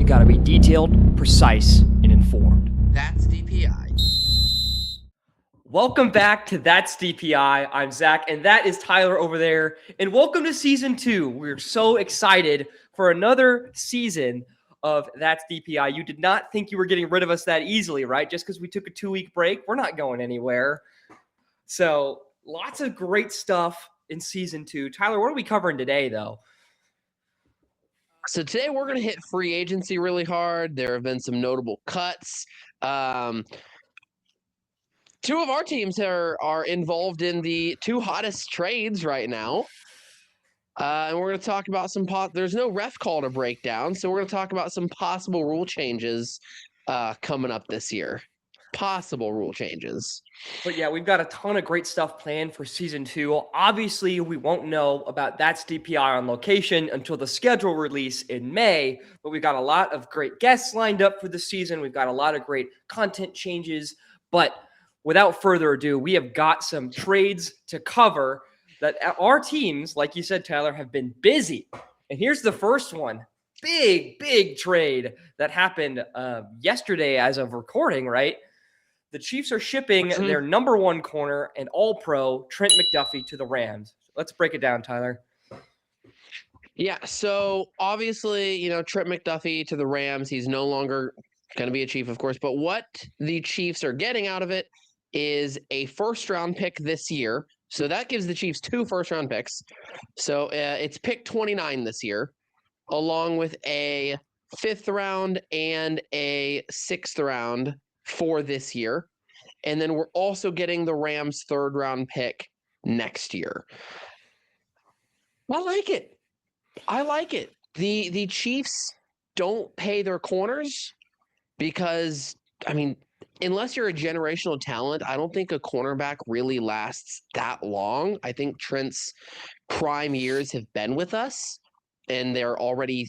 got to be detailed, precise, and informed. That's DPI. Welcome back to That's DPI. I'm Zach, and that is Tyler over there. And welcome to Season 2. We're so excited for another season of That's DPI. You did not think you were getting rid of us that easily, right? Just because we took a 2-week break, we're not going anywhere. So lots of great stuff in Season 2. Tyler, what are we covering today, though? So today we're going to hit free agency really hard. There have been some notable cuts. Two of our teams are involved in the two hottest trades right now. And we're going to talk about some there's no ref call to break down, so we're going to talk about some possible rule changes coming up this year. Possible rule changes. But yeah, we've got a ton of great stuff planned for Season 2. Obviously, we won't know about That's DPI on location until the schedule release in May, but we've got a lot of great guests lined up for the season. We've got a lot of great content changes, but without further ado, we have got some trades to cover that our teams, like you said, Tyler, have been busy. And here's the first one. Big trade that happened yesterday as of recording, right? The Chiefs are shipping their number one corner and all-pro Trent McDuffie to the Rams. Let's break it down, Tyler. Yeah, so obviously, Trent McDuffie to the Rams, he's no longer going to be a Chief, of course, but what the Chiefs are getting out of it is a first-round pick this year. So that gives the Chiefs 2 first-round picks. So it's pick 29 this year, along with a 5th round and a 6th round for this year. And then we're also getting the Rams' 3rd round pick next year. I like it. The Chiefs don't pay their corners because, unless you're a generational talent, I don't think a cornerback really lasts that long. I think Trent's prime years have been with us and they're already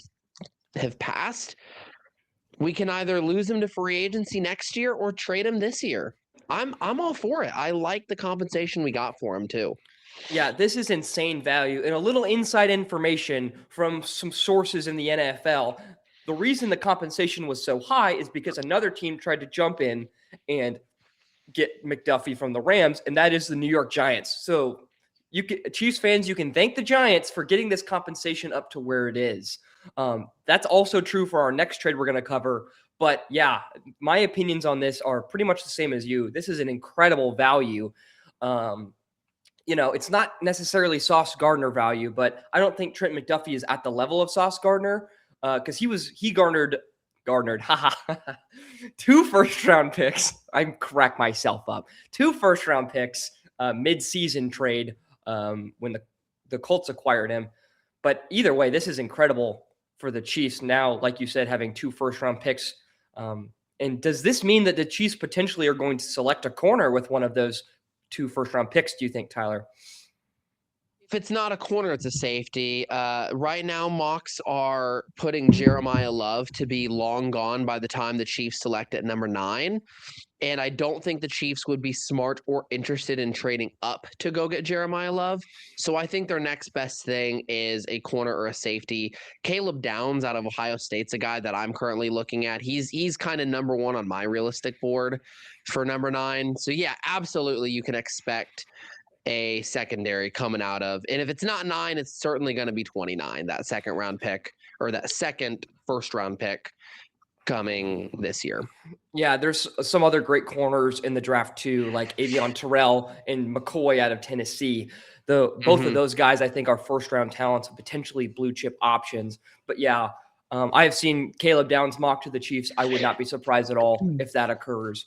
have passed. We can either lose him to free agency next year or trade him this year. I'm all for it. I like the compensation we got for him too. Yeah, this is insane value. And a little inside information from some sources in the NFL. The reason the compensation was so high is because another team tried to jump in and get McDuffie from the Rams, and that is the New York Giants. So Chiefs fans, you can thank the Giants for getting this compensation up to where it is. That's also true for our next trade we're going to cover. But yeah, my opinions on this are pretty much the same as you. This is an incredible value. It's not necessarily Sauce Gardner value, but I don't think Trent McDuffie is at the level of Sauce Gardner because he garnered 2 first-round picks. I crack myself up. 2 first-round picks mid-season trade when the Colts acquired him. But either way, this is incredible for the Chiefs now, like you said, having 2 first-round picks. And does this mean that the Chiefs potentially are going to select a corner with one of those 2 first-round picks, do you think, Tyler? If it's not a corner, it's a safety. Right now, mocks are putting Jeremiah Love to be long gone by the time the Chiefs select at number 9. And I don't think the Chiefs would be smart or interested in trading up to go get Jeremiah Love. So I think their next best thing is a corner or a safety. Caleb Downs out of Ohio State's a guy that I'm currently looking at. He's kind of number 1 on my realistic board for number 9. So yeah, absolutely you can expect a secondary coming out of. And if it's not 9, it's certainly going to be 29, that 2nd round pick or that 2nd first round pick coming this year. Yeah, there's some other great corners in the draft too, like Avion Terrell and McCoy out of Tennessee. Both of those guys, I think, are first-round talents and potentially blue-chip options. But yeah, I have seen Caleb Downs mocked to the Chiefs. I would not be surprised at all if that occurs.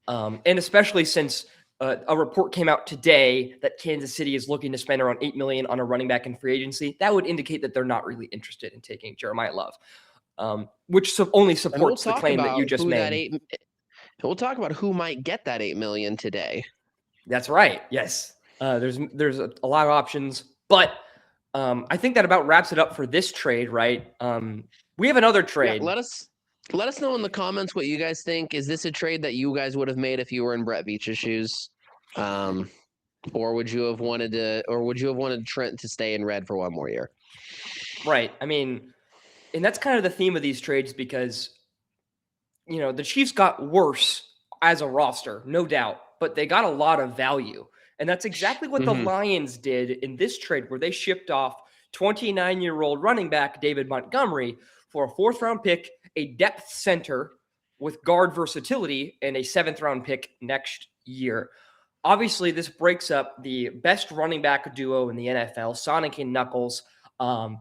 And especially since a report came out today that Kansas City is looking to spend around $8 million on a running back in free agency, that would indicate that they're not really interested in taking Jeremiah Love. Which only supports the claim that you just made. We'll talk about who might get that $8 million today. That's right. Yes. There's a lot of options, but I think that about wraps it up for this trade, right? We have another trade. Yeah, let us know in the comments what you guys think. Is this a trade that you guys would have made if you were in Brett Veach's shoes? Or would you have wanted Trent to stay in red for one more year? Right. I mean, And that's kind of the theme of these trades because, the Chiefs got worse as a roster, no doubt, but they got a lot of value. And that's exactly what the Lions did in this trade, where they shipped off 29-year-old running back David Montgomery for a 4th-round pick, a depth center with guard versatility, and a 7th-round pick next year. Obviously, this breaks up the best running back duo in the NFL, Sonic and Knuckles. And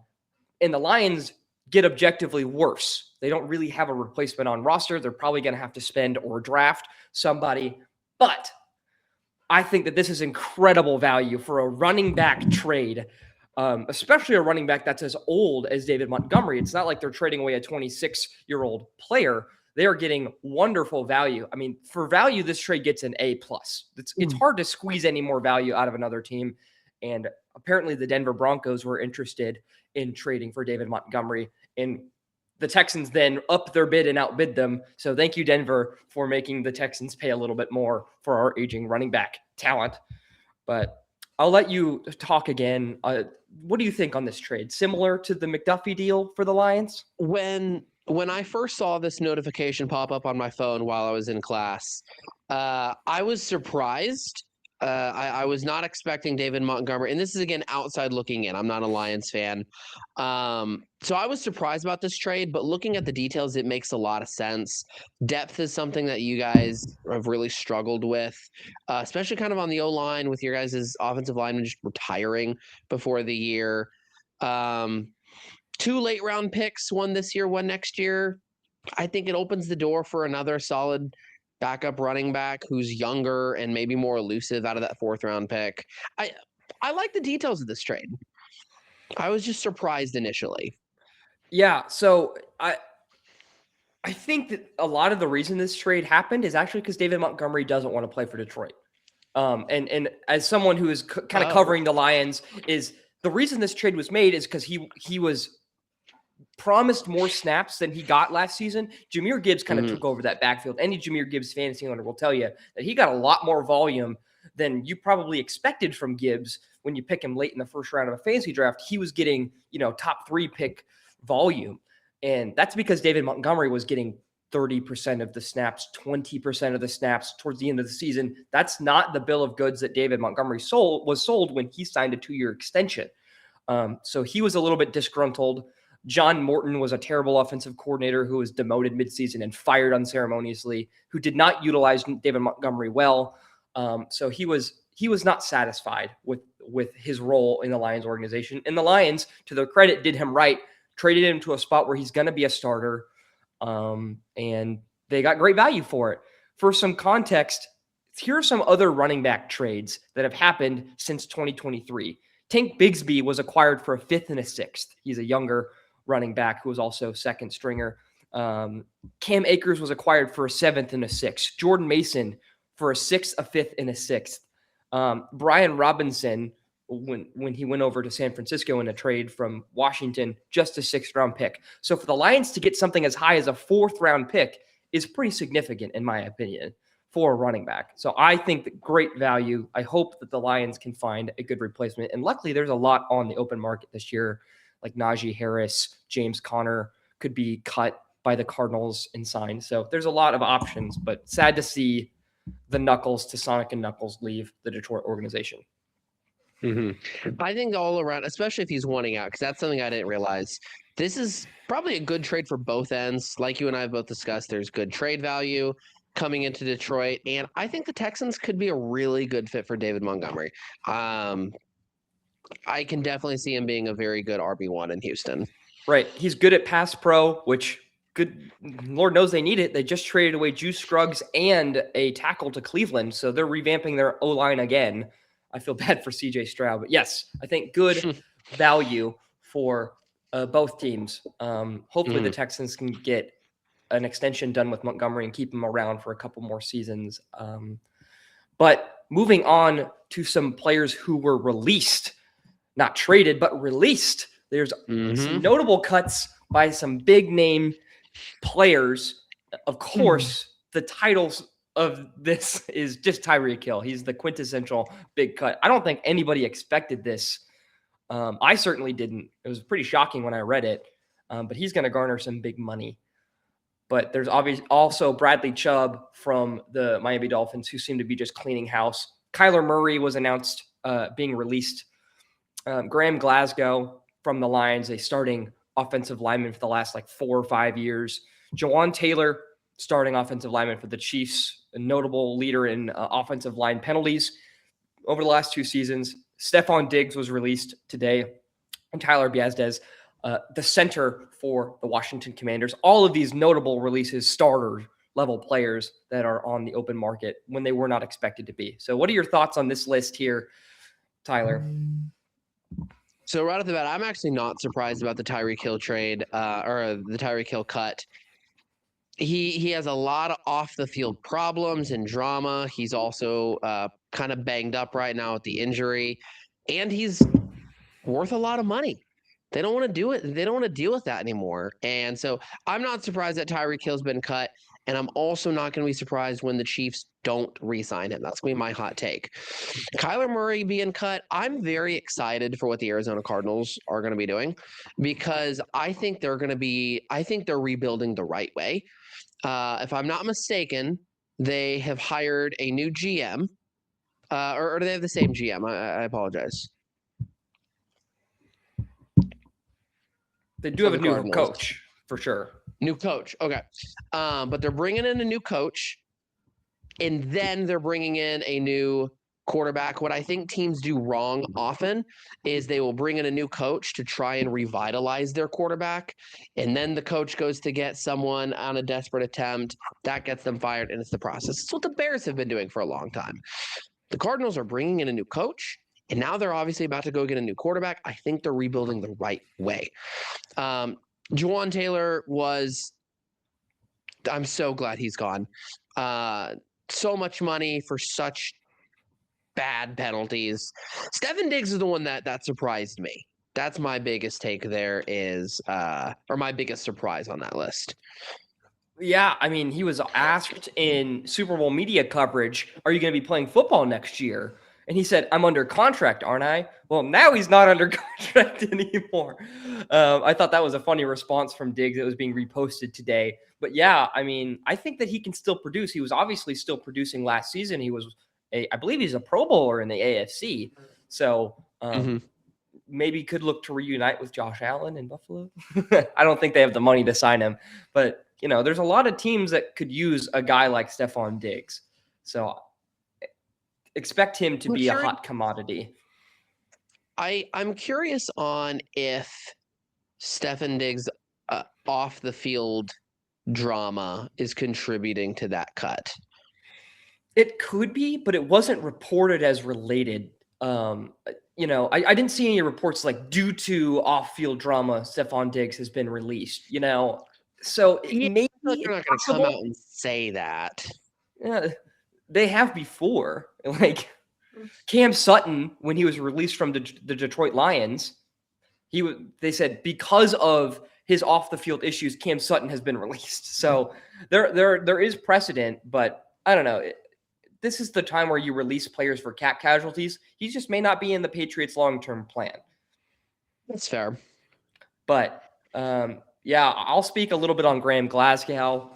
the Lions get objectively worse. They don't really have a replacement on roster. They're probably going to have to spend or draft somebody. But I think that this is incredible value for a running back trade, especially a running back that's as old as David Montgomery. It's not like they're trading away a 26-year-old player. They are getting wonderful value. I mean, for value, this trade gets an A+. It's hard to squeeze any more value out of another team. And apparently the Denver Broncos were interested in trading for David Montgomery. And the Texans then upped their bid and outbid them. So thank you, Denver, for making the Texans pay a little bit more for our aging running back talent. But I'll let you talk again. What do you think on this trade? Similar to the McDuffie deal for the Lions? When I first saw this notification pop up on my phone while I was in class, I was surprised. I was not expecting David Montgomery, and this is, again, outside looking in. I'm not a Lions fan. So I was surprised about this trade, but looking at the details, it makes a lot of sense. Depth is something that you guys have really struggled with, especially kind of on the O-line with your guys' offensive linemen just retiring before the year. 2 late-round picks, one this year, one next year. I think it opens the door for another solid backup running back who's younger and maybe more elusive out of that 4th-round pick. I like the details of this trade. I was just surprised initially. Yeah, so I think that a lot of the reason this trade happened is actually because David Montgomery doesn't want to play for Detroit. And as someone who is kind of covering the Lions, is the reason this trade was made is because he was promised more snaps than he got last season. Jahmyr Gibbs kind of took over that backfield. Any Jahmyr Gibbs fantasy owner will tell you that he got a lot more volume than you probably expected from Gibbs when you pick him late in the first round of a fantasy draft. He was getting, top 3 pick volume. And that's because David Montgomery was getting 30% of the snaps, 20% of the snaps towards the end of the season. That's not the bill of goods that David Montgomery was sold when he signed a 2-year extension. So he was a little bit disgruntled. John Morton was a terrible offensive coordinator who was demoted midseason and fired unceremoniously, who did not utilize David Montgomery well. So he was not satisfied with his role in the Lions organization. And the Lions, to their credit, did him right, traded him to a spot where he's going to be a starter. And they got great value for it. For some context, here are some other running back trades that have happened since 2023. Tank Bigsby was acquired for a 5th and a 6th. He's a younger running back who was also 2nd stringer. Cam Akers was acquired for a 7th and a 6th. Jordan Mason for a 6th, a 5th, and a 6th. Brian Robinson, when he went over to San Francisco in a trade from Washington, just a 6th-round pick. So for the Lions to get something as high as a 4th-round pick is pretty significant, in my opinion, for a running back. So I think that great value. I hope that the Lions can find a good replacement. And luckily, there's a lot on the open market this year, like Najee Harris, James Conner could be cut by the Cardinals and signed. So there's a lot of options, but sad to see the Knuckles to Sonic and Knuckles leave the Detroit organization. I think all around, especially if he's wanting out, because that's something I didn't realize. This is probably a good trade for both ends. Like you and I have both discussed, there's good trade value coming into Detroit, and I think the Texans could be a really good fit for David Montgomery. I can definitely see him being a very good RB1 in Houston. Right. He's good at pass pro, which good Lord knows they need it. They just traded away Juice Scruggs and a tackle to Cleveland, so they're revamping their O-line again. I feel bad for CJ Stroud, but yes, I think good value for both teams. Hopefully the Texans can get an extension done with Montgomery and keep him around for a couple more seasons. But moving on to some players who were released, not traded, but released. There's some notable cuts by some big name players. Of course, the titles of this is just Tyreek Hill. He's the quintessential big cut. I don't think anybody expected this. I certainly didn't. It was pretty shocking when I read it. but he's going to garner some big money. But there's also Bradley Chubb from the Miami Dolphins, who seem to be just cleaning house. Kyler Murray was announced being released. Graham Glasgow from the Lions, a starting offensive lineman for the last 4 or 5 years. Jawan Taylor, starting offensive lineman for the Chiefs, a notable leader in offensive line penalties over the last 2 seasons. Stephon Diggs was released today, and Tyler Biadasz, the center for the Washington Commanders. All of these notable releases, starter level players that are on the open market when they were not expected to be. So what are your thoughts on this list here, Tyler? So right off the bat, I'm actually not surprised about the Tyreek Hill trade or the Tyreek Hill cut. He has a lot of off the field problems and drama. He's also kind of banged up right now with the injury, and he's worth a lot of money. They don't want to do it. They don't want to deal with that anymore. And so I'm not surprised that Tyreek Hill's been cut. And I'm also not going to be surprised when the Chiefs don't re-sign him. That's going to be my hot take. Kyler Murray being cut, I'm very excited for what the Arizona Cardinals are going to be doing, because I think they're rebuilding the right way. If I'm not mistaken, they have hired a new GM, or do they have the same GM? I apologize. They do have a new coach, for sure. New coach. Okay. But they're bringing in a new coach, and then they're bringing in a new quarterback. What I think teams do wrong often is they will bring in a new coach to try and revitalize their quarterback, and then the coach goes to get someone on a desperate attempt. That gets them fired, and it's the process. It's what the Bears have been doing for a long time. The Cardinals are bringing in a new coach, and now they're obviously about to go get a new quarterback. I think they're rebuilding the right way. Jawan Taylor I'm so glad he's gone. So much money for such bad penalties. Stephon Diggs is the one that surprised me. That's my biggest take there or my biggest surprise on that list. Yeah, I mean, he was asked in Super Bowl media coverage, are you going to be playing football next year? And he said, I'm under contract, aren't I? Well, now he's not under contract anymore. I thought that was a funny response from Diggs that was being reposted today. But yeah, I mean, I think that he can still produce. He was obviously still producing last season. He was I believe he's a Pro Bowler in the AFC. So maybe could look to reunite with Josh Allen in Buffalo. I don't think they have the money to sign him. But, there's a lot of teams that could use a guy like Stephon Diggs. So expect him to be a hot commodity. I'm curious on if Stephon Diggs off the field drama is contributing to that cut. It could be, but it wasn't reported as related. I didn't see any reports due to off-field drama, Stephon Diggs has been released. So maybe they're not going to come out and say that. Yeah, they have before. Cam Sutton, when he was released from the Detroit Lions, they said because of his off the field issues, Cam Sutton has been released. So there is precedent, but I don't know. This is the time where you release players for cap casualties. He just may not be in the Patriots' long-term plan. That's fair. But yeah, I'll speak a little bit on Graham Glasgow.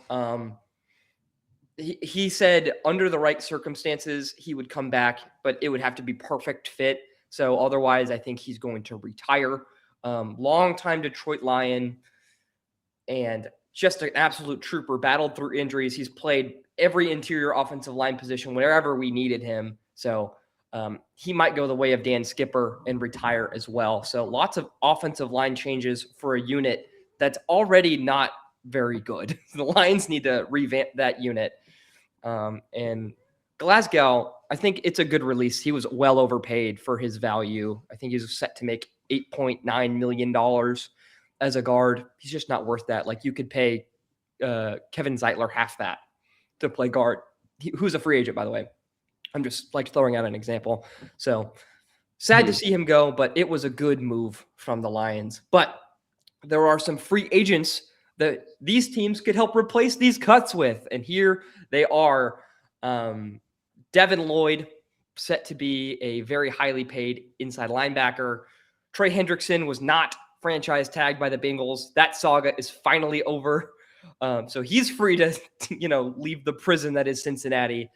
He said under the right circumstances, he would come back, but it would have to be perfect fit. So otherwise, I think he's going to retire. Long-time Detroit Lion and just an absolute trooper, battled through injuries. He's played every interior offensive line position wherever we needed him. So he might go the way of Dan Skipper and retire as well. So lots of offensive line changes for a unit that's already not very good. The Lions need to revamp that unit. And Glasgow, I think it's a good release. He was well overpaid for his value. I think he's set to make $8.9 million as a guard. He's just not worth that. You could pay Kevin Zeitler half that to play guard, who's a free agent, by the way. I'm just throwing out an example. So sad to see him go, but it was a good move from the Lions. But there are some free agents that these teams could help replace these cuts with. And here they are. Devin Lloyd, set to be a very highly paid inside linebacker. Trey Hendrickson was not franchise tagged by the Bengals. That saga is finally over. So he's free to, leave the prison that is Cincinnati.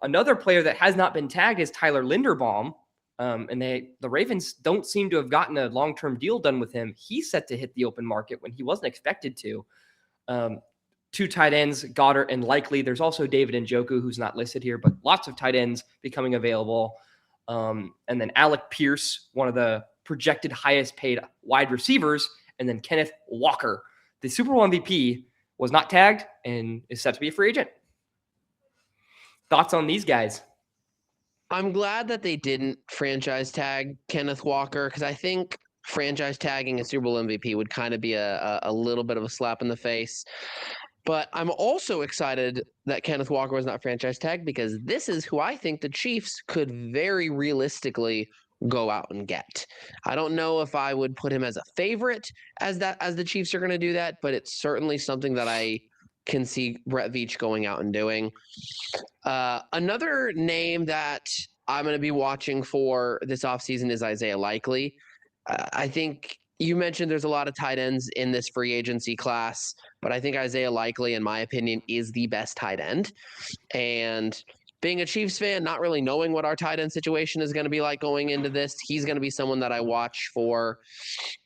Another player that has not been tagged is Tyler Linderbaum. And the Ravens don't seem to have gotten a long-term deal done with him. He's set to hit the open market when he wasn't expected to. Two tight ends, Goddard and Likely. There's also David Njoku, who's not listed here, but lots of tight ends becoming available. And then Alec Pierce, one of the projected highest paid wide receivers, and then Kenneth Walker. The Super Bowl MVP was not tagged and is set to be a free agent. Thoughts on these guys? I'm glad that they didn't franchise tag Kenneth Walker, because I think franchise tagging a Super Bowl MVP would kind of be a little bit of a slap in the face. But I'm also excited that Kenneth Walker was not franchise tagged, because this is who I think the Chiefs could very realistically go out and get. I don't know if I would put him as a favorite as the Chiefs are going to do that, but it's certainly something that I can see Brett Veach going out and doing. Another name that I'm going to be watching for this offseason is Isaiah Likely. I think you mentioned there's a lot of tight ends in this free agency class, but I think Isaiah Likely, in my opinion, is the best tight end. And being a Chiefs fan, not really knowing what our tight end situation is going to be like going into this, he's going to be someone that I watch for.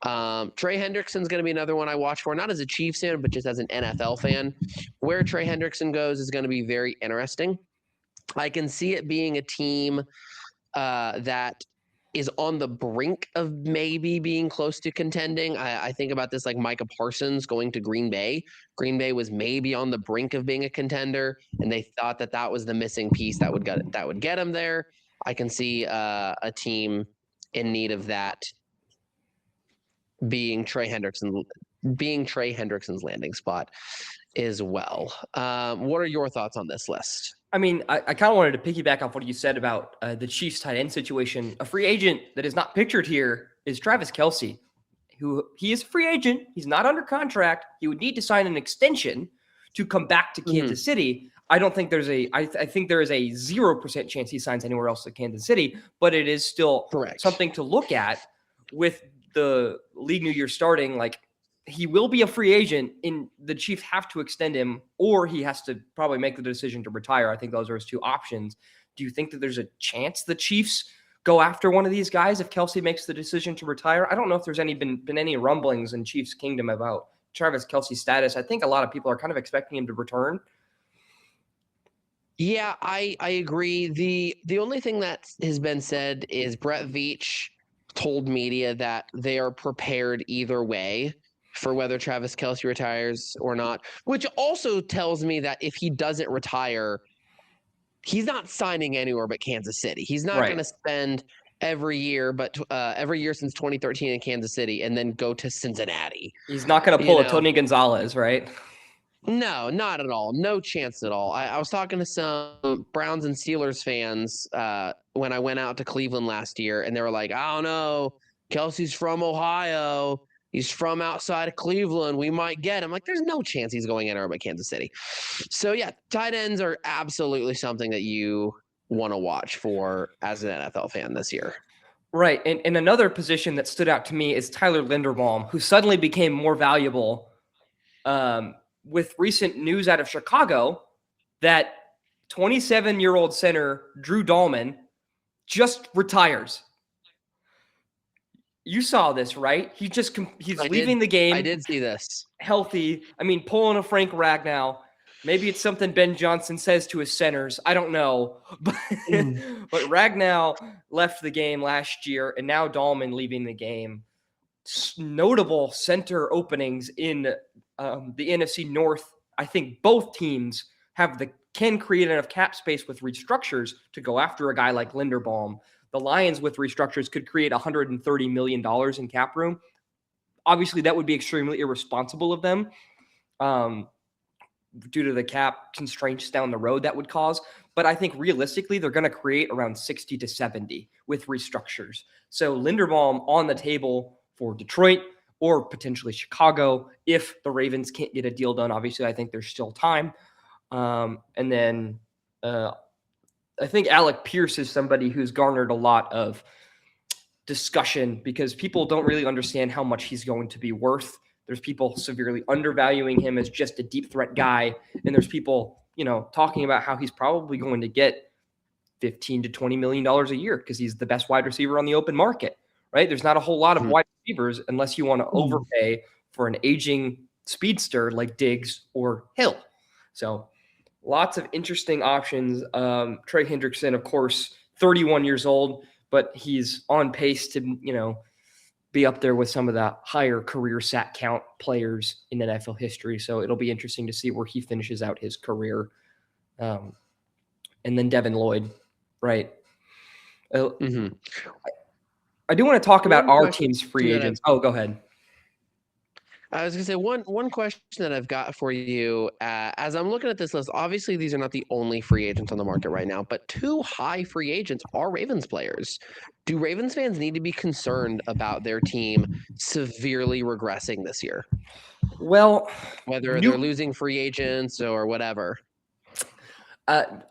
Trey Hendrickson's going to be another one I watch for, not as a Chiefs fan, but just as an NFL fan. Where Trey Hendrickson goes is going to be very interesting. I can see it being a team that is on the brink of maybe being close to contending. I think about this like Micah Parsons going to Green Bay. Green Bay was maybe on the brink of being a contender, and they thought that was the missing piece that would get them there. I can see a team in need of that being Trey Hendrickson's landing spot as well. What are your thoughts on this list? I mean, I kind of wanted to piggyback off what you said about the Chiefs tight end situation. A free agent that is not pictured here is Travis Kelce, he is a free agent. He's not under contract. He would need to sign an extension to come back to Kansas City. I don't think I think there is a 0% chance he signs anywhere else in Kansas City, but it is still something to look at with the league new year starting. Like, he will be a free agent, and the Chiefs have to extend him, or he has to probably make the decision to retire. I think those are his two options. Do you think that there's a chance the Chiefs go after one of these guys if Kelce makes the decision to retire? I don't know if there's been any rumblings in Chiefs Kingdom about Travis Kelce's status. I think a lot of people are kind of expecting him to return. Yeah, I agree. The only thing that has been said is Brett Veach told media that they are prepared either way for whether Travis Kelce retires or not, which also tells me that if he doesn't retire, he's not signing anywhere but Kansas City. He's not going to spend every year since 2013 in Kansas City and then go to Cincinnati. He's not going to pull a Tony Gonzalez, right? No, not at all. No chance at all. I was talking to some Browns and Steelers fans when I went out to Cleveland last year, and they were like, I don't know, Kelce's from Ohio. He's from outside of Cleveland. We might get him. Like, there's no chance he's going anywhere but Kansas City. So, yeah, tight ends are absolutely something that you want to watch for as an NFL fan this year. Right. And another position that stood out to me is Tyler Linderbaum, who suddenly became more valuable with recent news out of Chicago that 27-year-old center Drew Dahlman just retires. You saw this, right? He's leaving the game. I did see this. Healthy. I mean, pulling a Frank Ragnow. Maybe it's something Ben Johnson says to his centers. I don't know. But Ragnow left the game last year, and now Dahlman leaving the game. Notable center openings in the NFC North. I think both teams can create enough cap space with restructures to go after a guy like Linderbaum. The Lions with restructures could create $130 million in cap room. Obviously, that would be extremely irresponsible of them due to the cap constraints down the road that would cause. But I think realistically, they're going to create around 60 to 70 with restructures. So Linderbaum on the table for Detroit or potentially Chicago if the Ravens can't get a deal done. Obviously, I think there's still time. And then I think Alec Pierce is somebody who's garnered a lot of discussion because people don't really understand how much he's going to be worth. There's people severely undervaluing him as just a deep threat guy, and there's people, talking about how he's probably going to get $15 to $20 million a year because he's the best wide receiver on the open market, right? There's not a whole lot of wide receivers unless you want to overpay for an aging speedster like Diggs or Hill. So lots of interesting options. Trey Hendrickson, of course, 31 years old, but he's on pace to, be up there with some of the higher career sack count players in NFL history. So it'll be interesting to see where he finishes out his career. And then Devin Lloyd, right? I do want to talk about our team's free agents. Oh, go ahead. I was going to say one question that I've got for you as I'm looking at this list. Obviously, these are not the only free agents on the market right now, but 2 high free agents are Ravens players. Do Ravens fans need to be concerned about their team severely regressing this year? Well, whether they're losing free agents or whatever.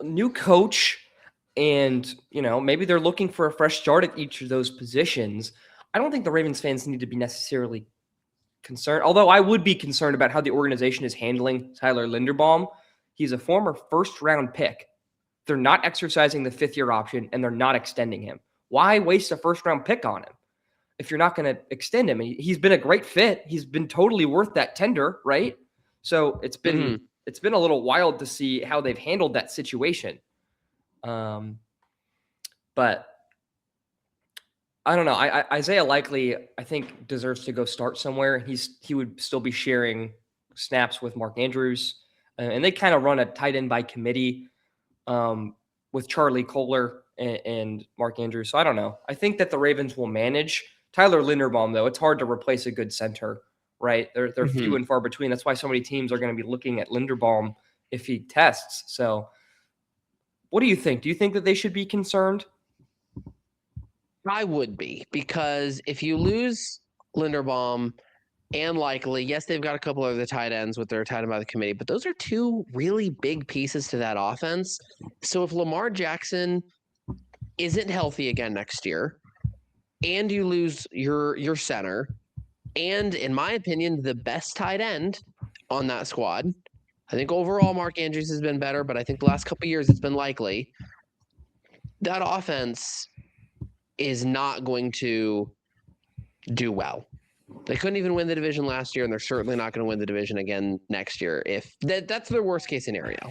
New coach, and maybe they're looking for a fresh start at each of those positions. I don't think the Ravens fans need to be necessarily concerned, although I would be concerned about how the organization is handling Tyler Linderbaum. He's a former first-round pick. They're not exercising the 5th-year option, and they're not extending him. Why waste a first-round pick on him if you're not going to extend him? He's been a great fit. He's been totally worth that tender, right? So it's been a little wild to see how they've handled that situation. But I don't know. Isaiah Likely, I think, deserves to go start somewhere. He would still be sharing snaps with Mark Andrews, and they kind of run a tight end by committee with Charlie Kohler and Mark Andrews. So I don't know. I think that the Ravens will manage. Tyler Linderbaum, though, it's hard to replace a good center, right? They're few and far between. That's why so many teams are going to be looking at Linderbaum if he tests. So what do you think? Do you think that they should be concerned? I would be, because if you lose Linderbaum and Likely, yes, they've got a couple of the tight ends with their tight end by the committee, but those are 2 really big pieces to that offense. So if Lamar Jackson isn't healthy again next year, and you lose your center, and in my opinion, the best tight end on that squad, I think overall Mark Andrews has been better, but I think the last couple of years it's been Likely. That offense is not going to do well. They couldn't even win the division last year, and they're certainly not going to win the division again next year. If that's their worst case scenario,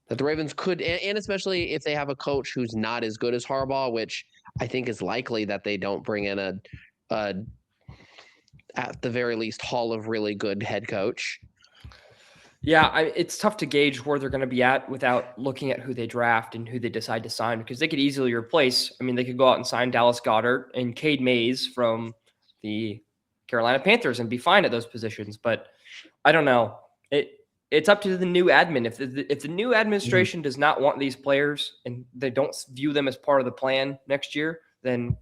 that the Ravens could, and especially if they have a coach who's not as good as Harbaugh, which I think is likely that they don't bring in a at the very least Hall of really good head coach. Yeah, it's tough to gauge where they're going to be at without looking at who they draft and who they decide to sign, because they could easily replace. I mean, they could go out and sign Dallas Goedert and Cade Mays from the Carolina Panthers and be fine at those positions. But I don't know. It's up to the new admin. If the new administration does not want these players and they don't view them as part of the plan next year, then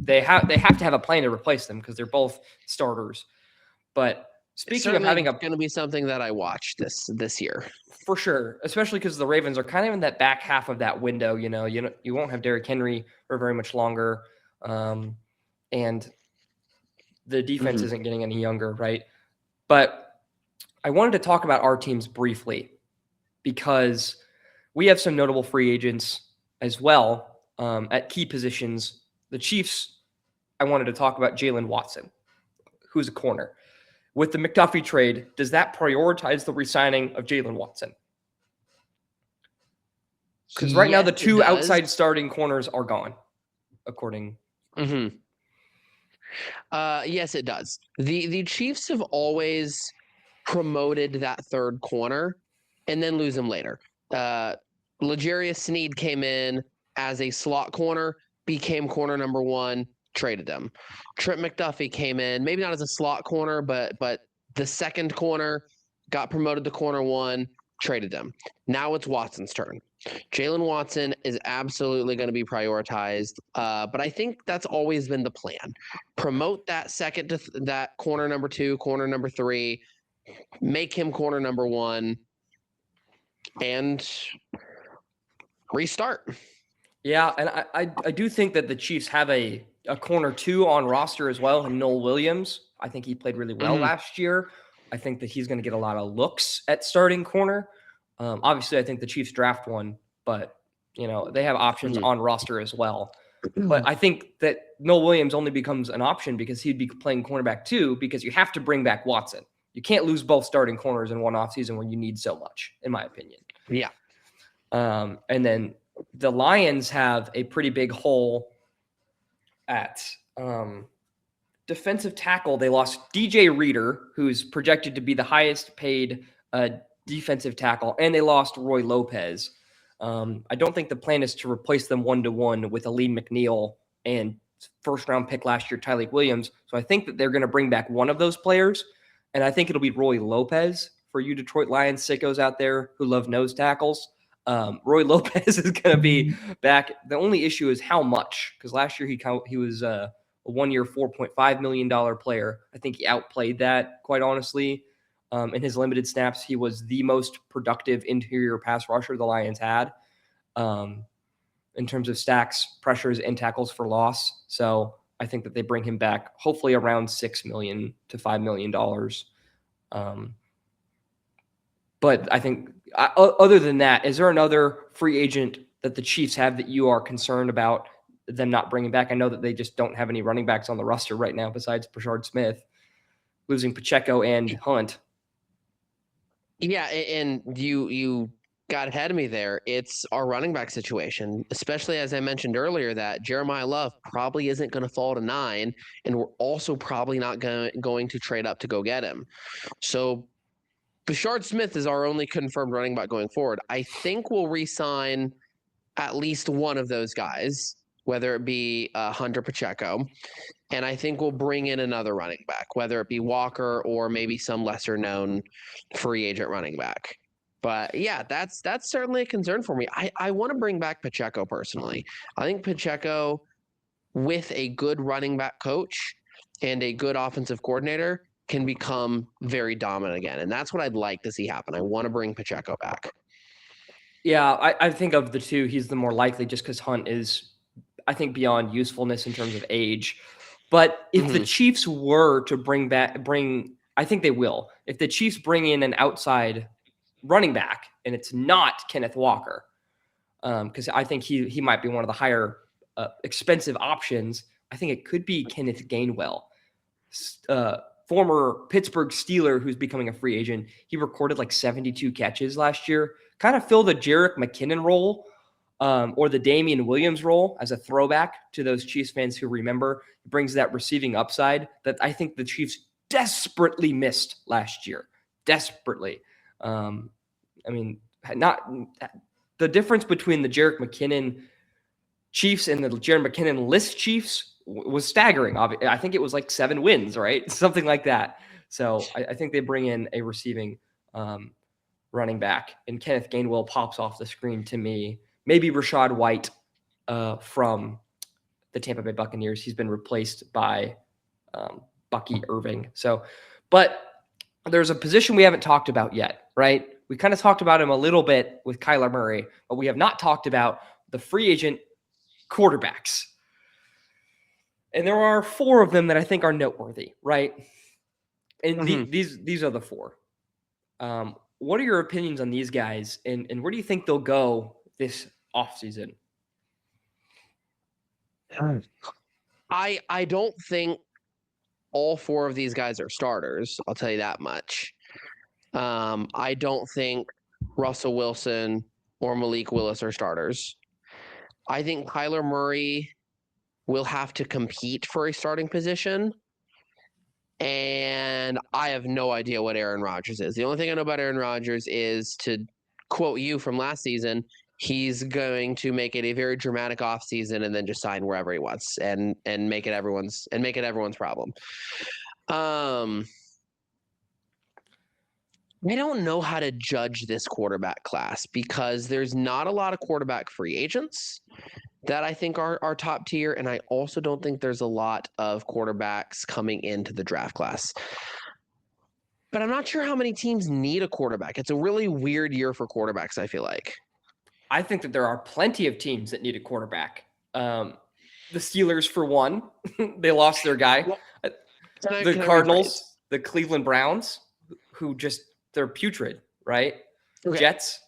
they have to have a plan to replace them because they're both starters. But speaking of having going to be something that I watch this year for sure, especially because the Ravens are kind of in that back half of that window. You won't have Derrick Henry for very much longer, and the defense isn't getting any younger, right? But I wanted to talk about our teams briefly because we have some notable free agents as well at key positions. The Chiefs, I wanted to talk about Jalen Watson, who's a corner. With the McDuffie trade, does that prioritize the re-signing of Jalen Watson? Because right now the 2 outside starting corners are gone, according. Yes, it does. The Chiefs have always promoted that third corner and then lose him later. L'Jarius Sneed came in as a slot corner, became corner number 1. Traded him. Trent McDuffie came in, maybe not as a slot corner, but the second corner, got promoted to corner 1, traded him. Now it's Watson's turn. Jalen Watson is absolutely going to be prioritized, but I think that's always been the plan. Promote that second to that corner number 2, corner number 3, make him corner number 1, and restart. Yeah, and I do think that the Chiefs have a corner 2 on roster as well, and Noel Williams. I think he played really well Mhm. last year. I think that he's going to get a lot of looks at starting corner. Obviously, I think the Chiefs draft one, but they have options Mhm. on roster as well. But I think that Noel Williams only becomes an option because he'd be playing cornerback too, because you have to bring back Watson. You can't lose both starting corners in one offseason when you need so much, in my opinion. Yeah. And then the Lions have a pretty big hole at defensive tackle. They lost DJ Reader, who's projected to be the highest paid defensive tackle, and they lost Roy Lopez. I don't think the plan is to replace them 1-to-1 with Aleem McNeil and first round pick last year, Tyleik Williams. So I think that they're going to bring back one of those players, and I think it'll be Roy Lopez for you Detroit Lions sickos out there who love nose tackles. Roy Lopez is going to be back. The only issue is how much, because last year he was a 1-year, $4.5 million player. I think he outplayed that, quite honestly. In his limited snaps, he was the most productive interior pass rusher the Lions had in terms of stacks, pressures, and tackles for loss. So I think that they bring him back, hopefully around $6 million to $5 million. But I think other than that, is there another free agent that the Chiefs have that you are concerned about them not bringing back? I know that they just don't have any running backs on the roster right now besides Brashard Smith, losing Pacheco and Hunt. Yeah, and you got ahead of me there. It's our running back situation, especially as I mentioned earlier that Jeremiah Love probably isn't going to fall to 9, and we're also probably not going to trade up to go get him. So Brashard Smith is our only confirmed running back going forward. I think we'll re-sign at least one of those guys, whether it be Hunter Pacheco. And I think we'll bring in another running back, whether it be Walker or maybe some lesser known free agent running back. But yeah, that's certainly a concern for me. I want to bring back Pacheco personally. I think Pacheco, with a good running back coach and a good offensive coordinator, can become very dominant again. And that's what I'd like to see happen. I want to bring Pacheco back. Yeah, I think of the two, he's the more likely just because Hunt is, I think, beyond usefulness in terms of age. But if the Chiefs were to I think they will. If the Chiefs bring in an outside running back and it's not Kenneth Walker, because I think he might be one of the higher expensive options. I think it could be Kenneth Gainwell, former Pittsburgh Steeler who's becoming a free agent. He recorded like 72 catches last year, kind of fill the Jerick McKinnon role or the Damian Williams role as a throwback to those Chiefs fans who remember. It brings that receiving upside that I think the Chiefs desperately missed last year. Desperately. I mean, not the difference between the Jerick McKinnon Chiefs and the Jerick McKinnon list Chiefs was staggering. I think it was like 7 wins, right? Something like that. So I think they bring in a receiving running back, and Kenneth Gainwell pops off the screen to me. Maybe Rachaad White from the Tampa Bay Buccaneers. He's been replaced by Bucky Irving. So, but there's a position we haven't talked about yet, right? We kind of talked about him a little bit with Kyler Murray, but we have not talked about the free agent quarterbacks. And there are 4 of them that I think are noteworthy, right? And these are the 4. What are your opinions on these guys, and where do you think they'll go this offseason? I don't think all 4 of these guys are starters. I'll tell you that much. I don't think Russell Wilson or Malik Willis are starters. I think Kyler Murray will have to compete for a starting position. And I have no idea what Aaron Rodgers is. The only thing I know about Aaron Rodgers is, to quote you from last season, he's going to make it a very dramatic offseason and then just sign wherever he wants and make it everyone's problem. I don't know how to judge this quarterback class because there's not a lot of quarterback free agents that I think are top tier. And I also don't think there's a lot of quarterbacks coming into the draft class. But I'm not sure how many teams need a quarterback. It's a really weird year for quarterbacks, I feel like. I think that there are plenty of teams that need a quarterback. The Steelers, for one, they lost their guy. Well, The can I rephrase? Cardinals, the Cleveland Browns, who just they're putrid, right? Okay. Jets.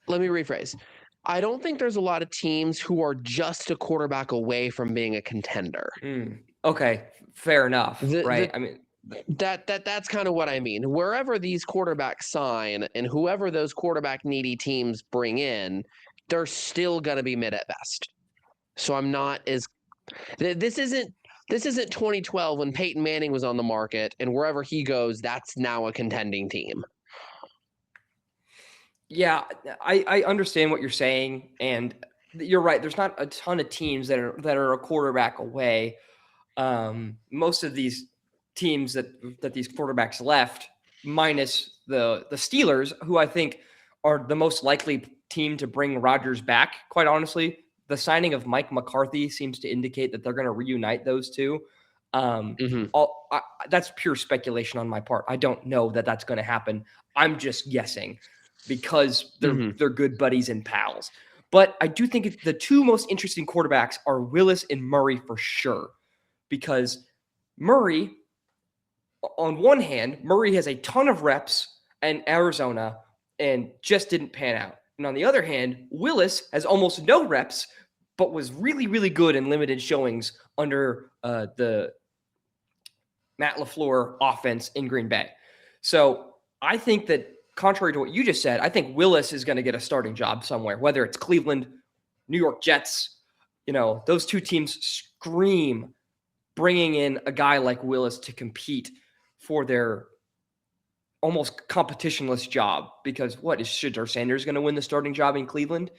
Let me rephrase. I don't think there's a lot of teams who are just a quarterback away from being a contender. Okay, fair enough, right? I mean, that's kind of what I mean. Wherever these quarterbacks sign and whoever those quarterback needy teams bring in, they're still going to be mid at best. So I'm not as this isn't 2012 when Peyton Manning was on the market and wherever he goes, that's now a contending team. Yeah, I understand what you're saying, and you're right. There's not a ton of teams that are a quarterback away. Most of these teams that these quarterbacks left, minus the Steelers, who I think are the most likely team to bring Rodgers back. Quite honestly, the signing of Mike McCarthy seems to indicate that they're going to reunite those two. That's pure speculation on my part. I don't know that that's going to happen. I'm just guessing because they're good buddies and pals. But I do think the two most interesting quarterbacks are Willis and Murray for sure. Because Murray, on one hand, Murray has a ton of reps in Arizona and just didn't pan out. And on the other hand, Willis has almost no reps, but was really, really good in limited showings under the Matt LaFleur offense in Green Bay. So I think that, contrary to what you just said, I think Willis is going to get a starting job somewhere, whether it's Cleveland, New York Jets. Those two teams scream bringing in a guy like Willis to compete for their almost competitionless job. Because what is Shedeur Sanders going to win the starting job in Cleveland?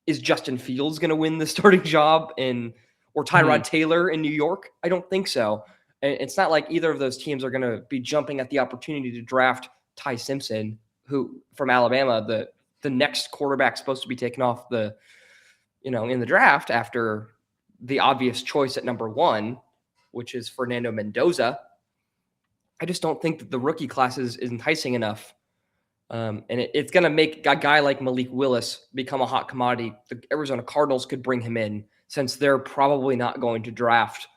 Is Justin Fields going to win the starting job or Tyrod Taylor in New York? I don't think so. And it's not like either of those teams are going to be jumping at the opportunity to draft Ty Simpson, who from Alabama, the next quarterback supposed to be taken off in the draft after the obvious choice at number 1, which is Fernando Mendoza. I just don't think that the rookie class is enticing enough. And it's going to make a guy like Malik Willis become a hot commodity. The Arizona Cardinals could bring him in since they're probably not going to draft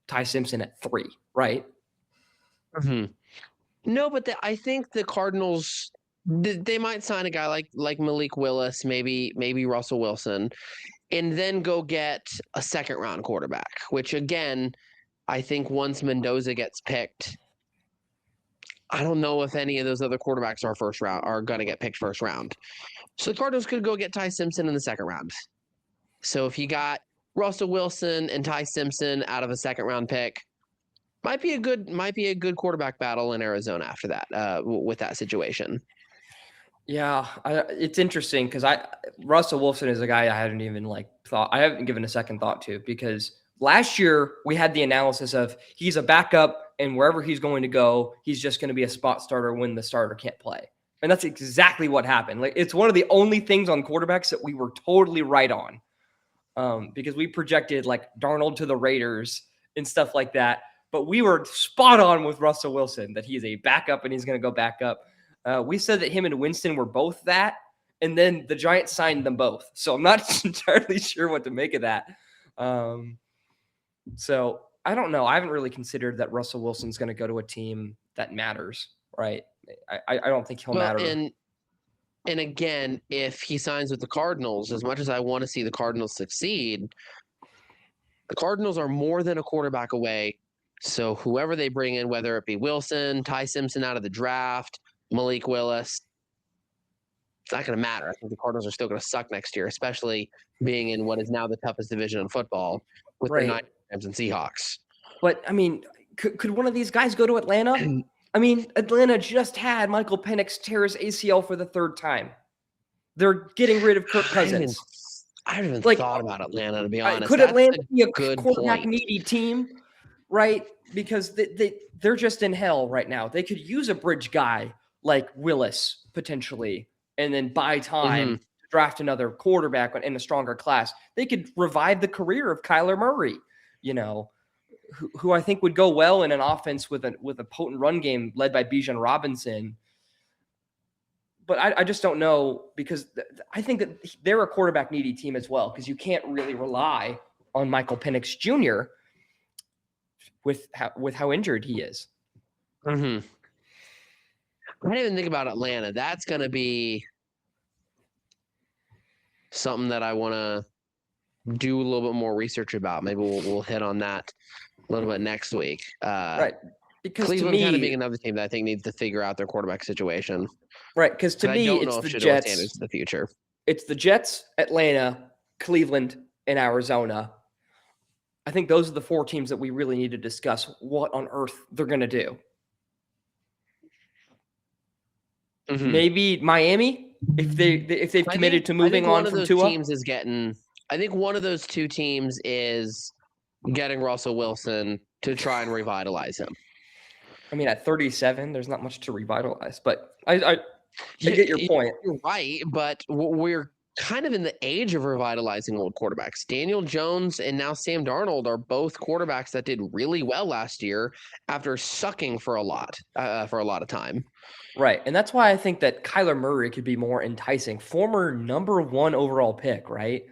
Ty Simpson at 3, right? No, but I think the Cardinals, they might sign a guy like Malik Willis, maybe Russell Wilson, and then go get a second-round quarterback, which, again, I think once Mendoza gets picked, I don't know if any of those other quarterbacks are going to get picked first round. So the Cardinals could go get Ty Simpson in the second round. So if you got Russell Wilson and Ty Simpson out of a second-round pick, might be a good quarterback battle in Arizona after that with that situation. Yeah, it's interesting because Russell Wilson is a guy I hadn't even I haven't given a second thought to, because last year we had the analysis of he's a backup and wherever he's going to go, he's just going to be a spot starter when the starter can't play. And that's exactly what happened. It's one of the only things on quarterbacks that we were totally right on, because we projected Darnold to the Raiders and stuff like that. But we were spot on with Russell Wilson, that he's a backup and he's going to go back up. We said that him and Winston were both that, and then the Giants signed them both. So I'm not entirely sure what to make of that. So I don't know. I haven't really considered that Russell Wilson's going to go to a team that matters, right? I don't think he'll matter. And again, if he signs with the Cardinals, as much as I want to see the Cardinals succeed, the Cardinals are more than a quarterback away. So whoever they bring in, whether it be Wilson, Ty Simpson out of the draft, Malik Willis, it's not going to matter. I think the Cardinals are still going to suck next year, especially being in what is now the toughest division in football with the Rams and Seahawks. But, I mean, could one of these guys go to Atlanta? I mean, Atlanta just had Michael Penix tear his ACL for the 3rd time. They're getting rid of Kirk Cousins. I haven't even thought about Atlanta, to be honest. Could Atlanta be a quarterback-needy team? Right? Because they're just in hell right now. They could use a bridge guy like Willis potentially, and then buy time to draft another quarterback in a stronger class. They could revive the career of Kyler Murray, who I think would go well in an offense with a potent run game led by Bijan Robinson. but I just don't know because I think that they're a quarterback needy team as well because you can't really rely on Michael Penix Jr. with how injured he is. Mm-hmm. I didn't even think about Atlanta. That's going to be something that I want to do a little bit more research about. Maybe we'll hit on that a little bit next week. Right. Because Cleveland to kind of me, being another team that I think needs to figure out their quarterback situation. right, because to me, I don't it's know if the Shedeur Jets. Sanders is the future. It's the Jets, Atlanta, Cleveland, and Arizona. I think those are the 4 teams that we really need to discuss what on earth they're going to do. Mm-hmm. Maybe Miami, if they've committed to moving on from Tua. I think one of those 2 teams is getting Russell Wilson to try and revitalize him. I mean, at 37, there's not much to revitalize, but I get your point. You're right, but we're kind of in the age of revitalizing old quarterbacks. Daniel Jones and now Sam Darnold are both quarterbacks that did really well last year after sucking for a lot of time. Right, and that's why I think that Kyler Murray could be more enticing. Former number 1 overall pick, right?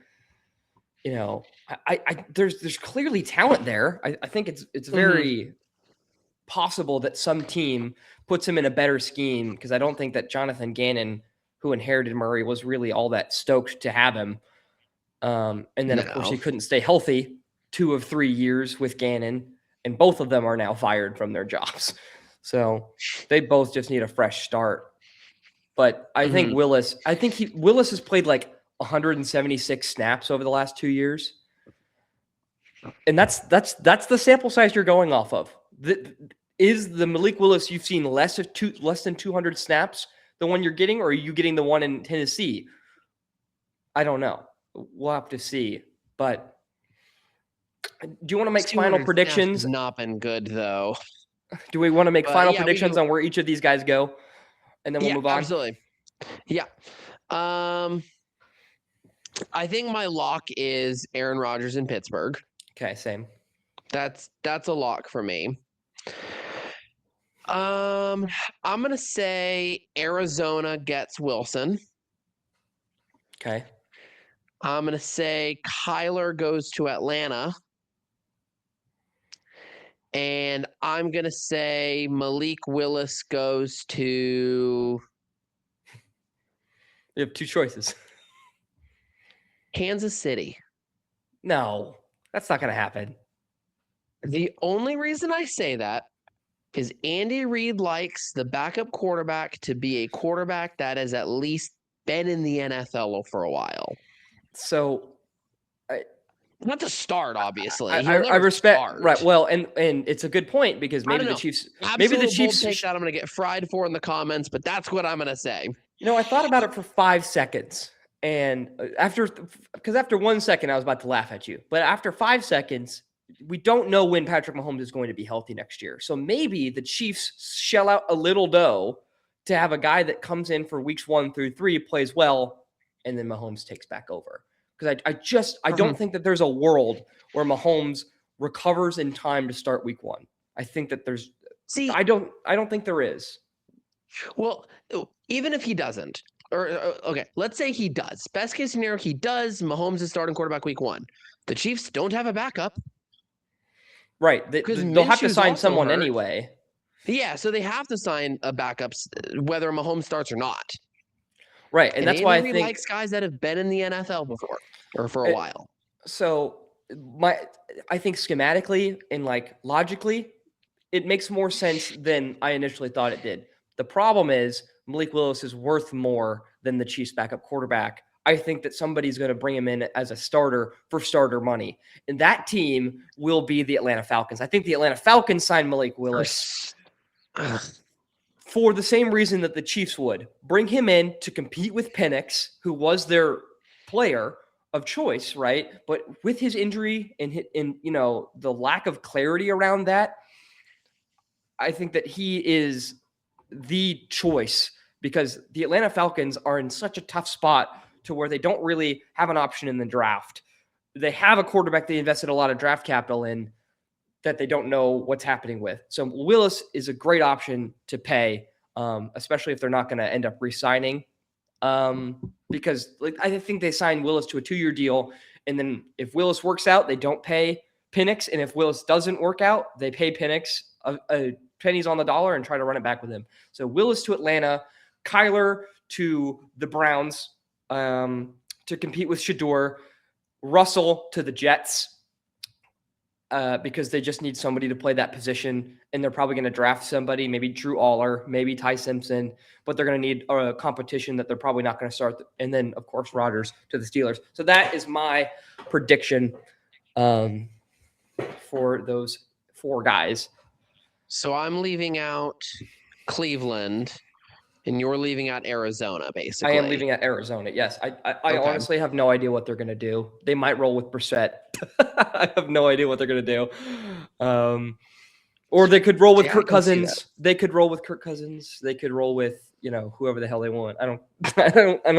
You know, there's clearly talent there. I think it's very possible that some team puts him in a better scheme because I don't think that Jonathan Gannon, who inherited Murray, was really all that stoked to have him. And then, of course, he couldn't stay healthy 2 of 3 years with Gannon, and both of them are now fired from their jobs. So they both just need a fresh start. But I think Willis has played like 176 snaps over the last 2 years. And that's the sample size you're going off of. Is the Malik Willis you've seen less than 200 snaps the one you're getting, or are you getting the one in Tennessee? I don't know. We'll have to see. But do you want to make final predictions? Not been good though. Do we want to make final predictions on where each of these guys go, and then we'll move on? Absolutely. Yeah. I think my lock is Aaron Rodgers in Pittsburgh. Okay, same. That's a lock for me. I'm gonna say Arizona gets Wilson. Okay. I'm gonna say Kyler goes to Atlanta. And I'm gonna say Malik Willis goes to. You have 2 choices. Kansas City. No, that's not gonna happen. The only reason I say that is Andy Reid likes the backup quarterback to be a quarterback that has at least been in the NFL for a while. So, not to start, obviously. I respect right. Well, and it's a good point because maybe the Chiefs, maybe the Chiefs take that. I'm going to get fried for in the comments, but that's what I'm going to say. You know, I thought about it for 5 seconds, and after 1 second, I was about to laugh at you, but after 5 seconds. We don't know when Patrick Mahomes is going to be healthy next year. So maybe the Chiefs shell out a little dough to have a guy that comes in for weeks 1 through 3, plays well, and then Mahomes takes back over. Because I don't think that there's a world where Mahomes recovers in time to start week 1. I think that there's I don't think there is. Well, even if he doesn't, okay, let's say he does. Best case scenario, he does. Mahomes is starting quarterback week 1. The Chiefs don't have a backup. Right. They'll have to sign someone anyway. Yeah, so they have to sign a backup whether Mahomes starts or not. Right, and that's why I think he likes guys that have been in the NFL before or for a while. So I think schematically and like logically, it makes more sense than I initially thought it did. The problem is Malik Willis is worth more than the Chiefs backup quarterback. I think that somebody's going to bring him in as a starter for starter money. And that team will be the Atlanta Falcons. I think the Atlanta Falcons signed Malik Willis for the same reason that the Chiefs would. Bring him in to compete with Penix, who was their player of choice, right? But with his injury and the lack of clarity around that, I think that he is the choice because the Atlanta Falcons are in such a tough spot to where they don't really have an option in the draft. They have a quarterback they invested a lot of draft capital in that they don't know what's happening with. So Willis is a great option to pay. especially if they're not going to end up re-signing. Because I think they signed Willis to a 2-year deal, and then if Willis works out, they don't pay Penix, and if Willis doesn't work out, they pay Penix pennies on the dollar and try to run it back with him. So Willis to Atlanta, Kyler to the Browns to compete with Shador, Russell to the Jets because they just need somebody to play that position, and they're probably going to draft somebody, maybe Drew Aller, maybe Ty Simpson, but they're going to need a competition that they're probably not going to start. And then, of course, Rodgers to the Steelers. So that is my prediction for those 4 guys. So I'm leaving out Cleveland, and you're leaving out Arizona, basically. I am leaving out Arizona, yes. I honestly have no idea what they're going to do. They might roll with Brissett. I have no idea what they're going to do. Or they could roll with Kirk Cousins. They could roll with Kirk Cousins. They could roll with, whoever the hell they want. I don't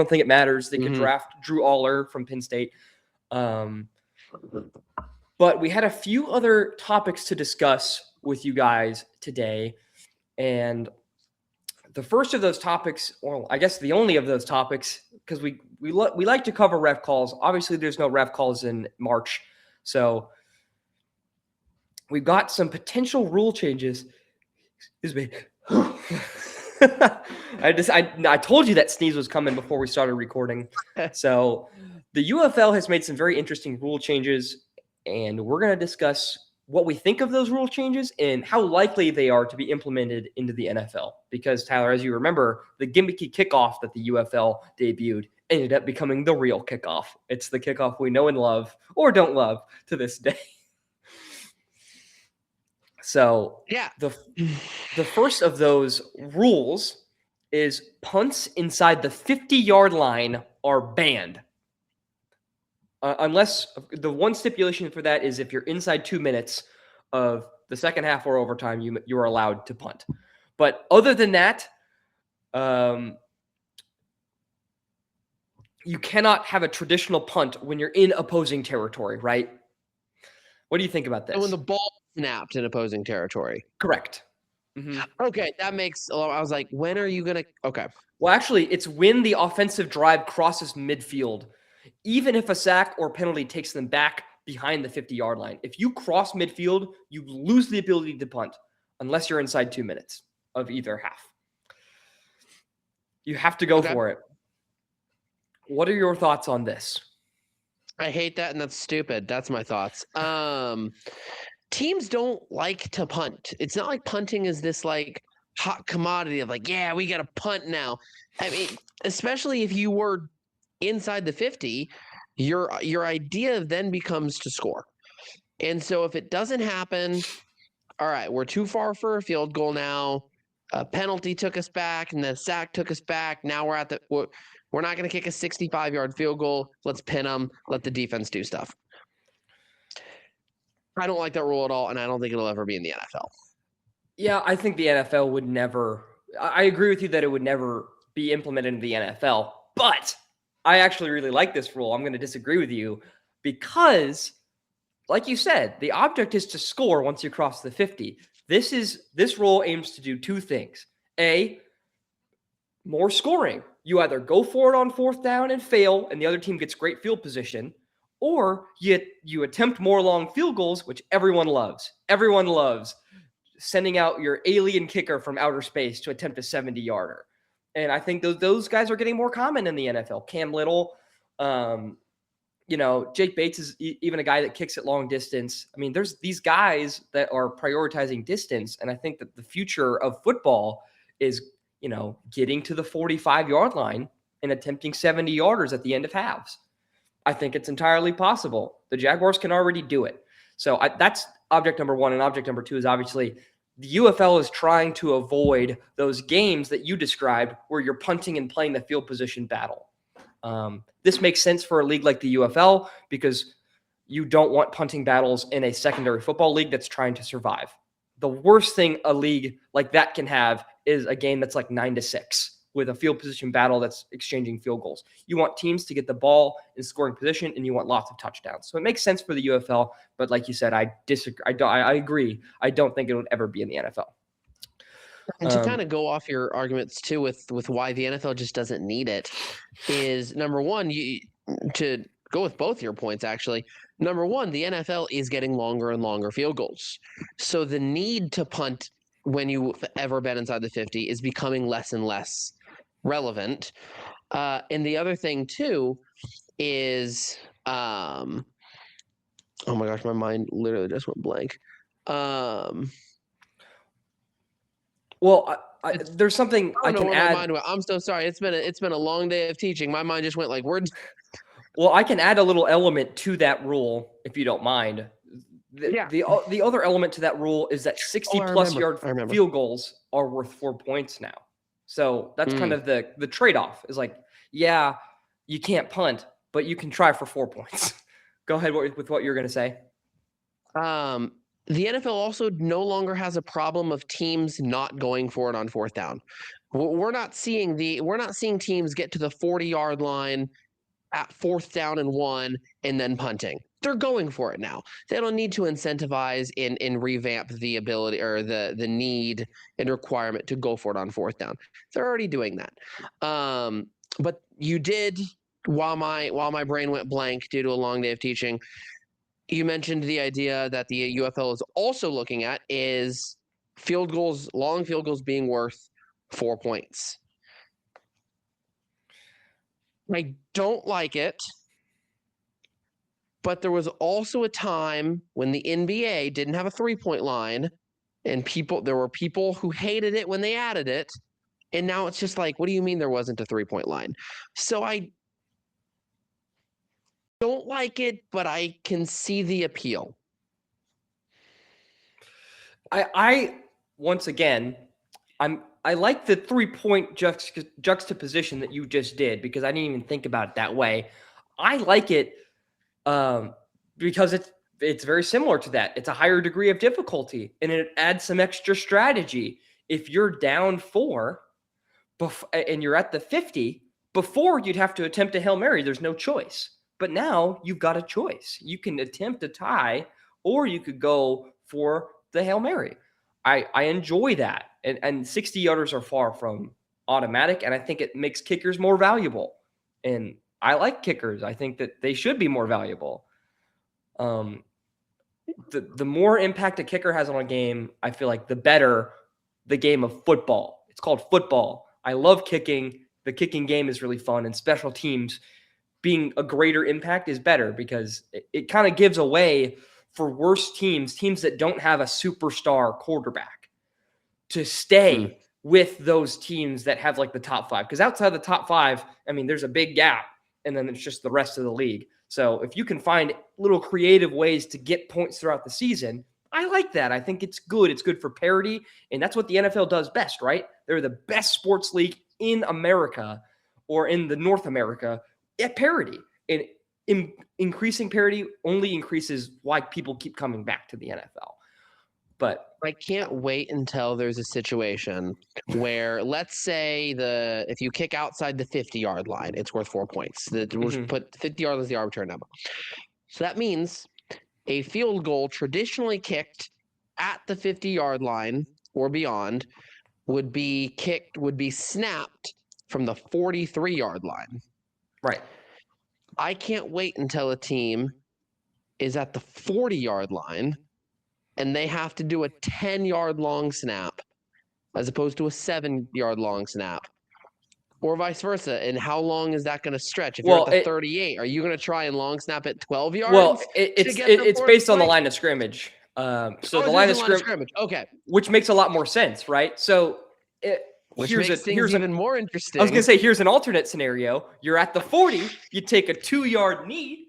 think it matters. They could draft Drew Aller from Penn State. But we had a few other topics to discuss with you guys today. And the first of those topics, well, I guess the only of those topics, because we like to cover ref calls. Obviously, there's no ref calls in March. So we've got some potential rule changes. Excuse me. I told you that sneeze was coming before we started recording. So the UFL has made some very interesting rule changes, and we're going to discuss what we think of those rule changes and how likely they are to be implemented into the NFL. Because, Tyler, as you remember, the gimmicky kickoff that the UFL debuted ended up becoming the real kickoff. It's the kickoff we know and love, or don't love, to this day. So yeah, the first of those rules is punts inside the 50-yard line are banned. Unless the one stipulation for that is if you're inside 2 minutes of the second half or overtime, you are allowed to punt. But other than that, you cannot have a traditional punt when you're in opposing territory, right? What do you think about this? And when the ball snapped in opposing territory. Correct. Mm-hmm. Okay, that makes. I was like, when are you gonna? Okay. Well, actually, it's when the offensive drive crosses midfield. Even if a sack or penalty takes them back behind the 50-yard line. If you cross midfield, you lose the ability to punt unless you're inside 2 minutes of either half. You have to go for it. What are your thoughts on this? I hate that, and that's stupid. That's my thoughts. Teams don't like to punt. It's not like punting is this like hot commodity of like, yeah, we got to punt now. I mean, especially if you were inside the 50, your idea then becomes to score. And so if it doesn't happen, all right, we're too far for a field goal now. A penalty took us back, and the sack took us back. Now we're at we're not going to kick a 65-yard field goal. Let's pin them. Let the defense do stuff. I don't like that rule at all, and I don't think it'll ever be in the NFL. Yeah, I think the NFL would never – I agree with you that it would never be implemented in the NFL, but – I actually really like this rule. I'm going to disagree with you because, like you said, the object is to score once you cross the 50. This rule aims to do 2 things. A, more scoring. You either go for it on 4th down and fail, and the other team gets great field position, or you attempt more long field goals, which everyone loves. Everyone loves sending out your alien kicker from outer space to attempt a 70-yarder. And I think those guys are getting more common in the NFL. Cam Little, Jake Bates is even a guy that kicks at long distance. I mean, there's these guys that are prioritizing distance. And I think that the future of football is, getting to the 45-yard line and attempting 70-yarders at the end of halves. I think it's entirely possible. The Jaguars can already do it. So that's object number 1. And object number 2 is obviously the UFL is trying to avoid those games that you described where you're punting and playing the field position battle. This makes sense for a league like the UFL because you don't want punting battles in a secondary football league that's trying to survive. The worst thing a league like that can have is a game that's like 9-6 with a field position battle that's exchanging field goals. You want teams to get the ball in scoring position, and you want lots of touchdowns. So it makes sense for the UFL, but like you said, I disagree. I agree. I don't think it would ever be in the NFL. And to kind of go off your arguments too with why the NFL just doesn't need it is number one, to go with both your points actually. Number one, the NFL is getting longer and longer field goals. So the need to punt when you've ever been inside the 50 is becoming less and less relevant. And the other thing too is oh my gosh, my mind literally just went blank. Well, there's something I don't know can where add. my mind went. I'm so sorry. It's been a long day of teaching. My mind just went like words. Well, I can add a little element to that rule if you don't mind. The other element to that rule is that 60-plus yard field goals are worth 4 points now. So that's kind of the trade-off is like, yeah, you can't punt, but you can try for 4 points. Go ahead with what you're going to say. The NFL also no longer has a problem of teams not going for it on fourth down. We're not seeing teams get to the 40-yard line at fourth down and 1 and then punting. They're going for it now. They don't need to incentivize and revamp the ability or the need and requirement to go for it on fourth down. They're already doing that. But you did, while my brain went blank due to a long day of teaching, you mentioned the idea that the UFL is also looking at is long field goals being worth 4 points. I don't like it, but there was also a time when the NBA didn't have a 3-point line, and there were people who hated it when they added it, and now it's just like, what do you mean there wasn't a 3-point line? So I don't like it, but I can see the appeal. I once again, I like the 3-point juxtaposition that you just did because I didn't even think about it that way. I like it because it's very similar to that. It's a higher degree of difficulty and it adds some extra strategy. If you're down 4 and you're at the 50, before you'd have to attempt a Hail Mary. There's no choice. But now you've got a choice. You can attempt a tie or you could go for the Hail Mary. I enjoy that. And 60-yarders are far from automatic, and I think it makes kickers more valuable. And I like kickers. I think that they should be more valuable. The more impact a kicker has on a game, I feel like the better the game of football. It's called football. I love kicking. The kicking game is really fun, and special teams being a greater impact is better because it kind of gives away for worse teams that don't have a superstar quarterback to stay with those teams that have like the top 5. Because outside the top 5, I mean, there's a big gap, and then it's just the rest of the league. So if you can find little creative ways to get points throughout the season, I like that. I think it's good. It's good for parity, and that's what the NFL does best, right? They're the best sports league in America or in the North America at parity. And increasing parity only increases why people keep coming back to the NFL. But I can't wait until there's a situation where, let's say, if you kick outside the 50-yard line, it's worth 4 points. We'll put 50 yards as the arbitrary number. So that means a field goal traditionally kicked at the 50-yard line or beyond would be snapped from the 43-yard line. Right. I can't wait until a team is at the 40-yard line and they have to do a 10-yard long snap as opposed to a 7-yard long snap, or vice versa. And how long is that going to stretch? If you're at the 38, are you going to try and long snap at 12 yards? Well, it's based on the line of scrimmage. So the line of scrimmage, okay, which makes a lot more sense, right? So here's even more interesting. I was going to say, here's an alternate scenario. You're at the 40, you take a 2-yard knee,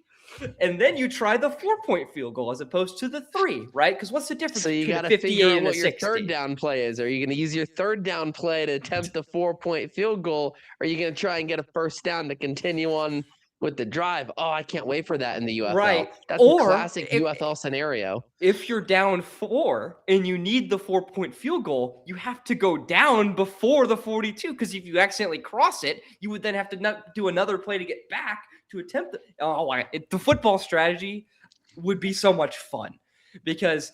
and then you try the 4-point field goal as opposed to the 3, right? Because what's the difference between a 50 and a 60? Your third down play is. Are you going to use your third down play to attempt the 4-point field goal? Or are you going to try and get a first down to continue on with the drive? Oh, I can't wait for that in the UFL. Right. That's a classic UFL scenario. If you're down 4 and you need the 4-point field goal, you have to go down before the 42, because if you accidentally cross it, you would then have to do another play to get back to attempt the football strategy would be so much fun because